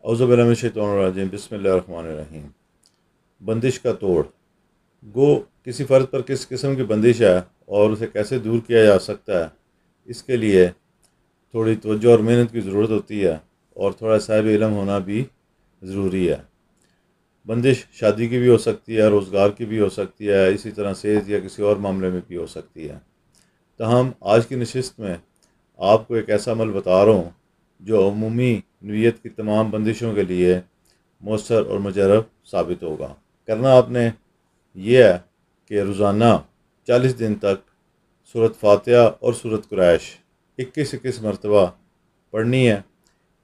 اعوذ باللہ من الشیطان الرجیم، بسم اللہ الرحمن الرحیم۔ بندش کا توڑ گو کسی فرد پر کس قسم کی بندش ہے اور اسے کیسے دور کیا جا سکتا ہے، اس کے لیے تھوڑی توجہ اور محنت کی ضرورت ہوتی ہے، اور تھوڑا صاحب علم ہونا بھی ضروری ہے۔ بندش شادی کی بھی ہو سکتی ہے، روزگار کی بھی ہو سکتی ہے، اسی طرح صحت یا کسی اور معاملے میں بھی ہو سکتی ہے۔ تاہم آج کی نشست میں آپ کو ایک ایسا عمل بتا رہا ہوں جو عمومی نوعیت کی تمام بندشوں کے لیے مؤثر اور مجرب ثابت ہوگا۔ کرنا آپ نے یہ ہے کہ روزانہ 40 دن تک سورۃ فاتحہ اور سورۃ قریش 21 مرتبہ پڑھنی ہے۔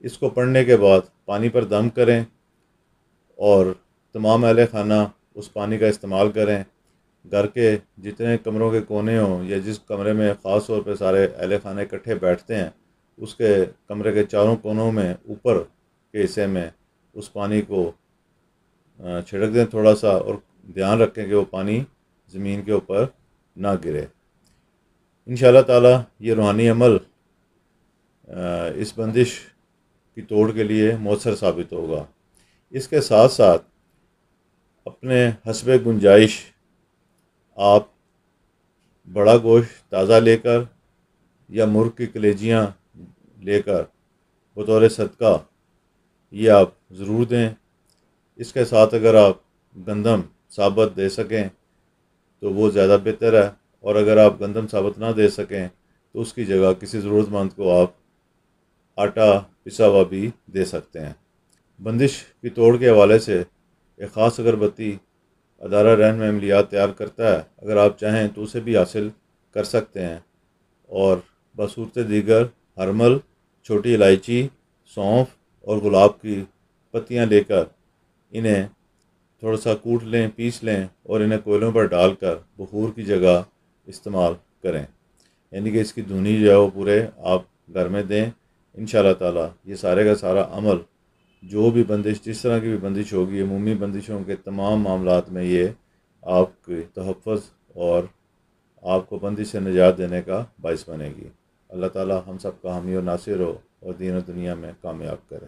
اس کو پڑھنے کے بعد پانی پر دم کریں اور تمام اہل خانہ اس پانی کا استعمال کریں۔ گھر کے جتنے کمروں کے کونے ہوں یا جس کمرے میں خاص طور پہ سارے اہل خانہ اکٹھے بیٹھتے ہیں، اس کے کمرے کے چاروں کونوں میں اوپر کے حصے میں اس پانی کو چھڑک دیں تھوڑا سا، اور دھیان رکھیں کہ وہ پانی زمین کے اوپر نہ گرے۔ انشاءاللہ تعالی یہ روحانی عمل اس بندش کی توڑ کے لیے مؤثر ثابت ہوگا۔ اس کے ساتھ ساتھ اپنے حسب گنجائش آپ بڑا گوشت تازہ لے کر یا مرغ کی کلیجیاں لے کر بطور صدقہ یہ آپ ضرور دیں۔ اس کے ساتھ اگر آپ گندم ثابت دے سکیں تو وہ زیادہ بہتر ہے، اور اگر آپ گندم ثابت نہ دے سکیں تو اس کی جگہ کسی ضرورت مند کو آپ آٹا پسا ہوا بھی دے سکتے ہیں۔ بندش کی توڑ کے حوالے سے ایک خاص اگربتی ادارہ رہنما عملیات تیار کرتا ہے، اگر آپ چاہیں تو اسے بھی حاصل کر سکتے ہیں، اور بصورت دیگر ہرمل، چھوٹی الائچی، سونف اور گلاب کی پتیاں لے کر انہیں تھوڑا سا کوٹ لیں، پیس لیں، اور انہیں کوئلوں پر ڈال کر بخور کی جگہ استعمال کریں، یعنی کہ اس کی دھنی جو ہے وہ پورے آپ گھر میں دیں۔ انشاءاللہ تعالی یہ سارے کا سارا عمل جو بھی بندش، جس طرح کی بھی بندش ہوگی، عمومی بندشوں کے تمام معاملات میں یہ آپ کے تحفظ اور آپ کو بندش سے نجات دینے کا باعث بنے گی۔ اللہ تعالی ہم سب کا حامی و ناصر ہو اور دین و دنیا میں کامیاب کرے۔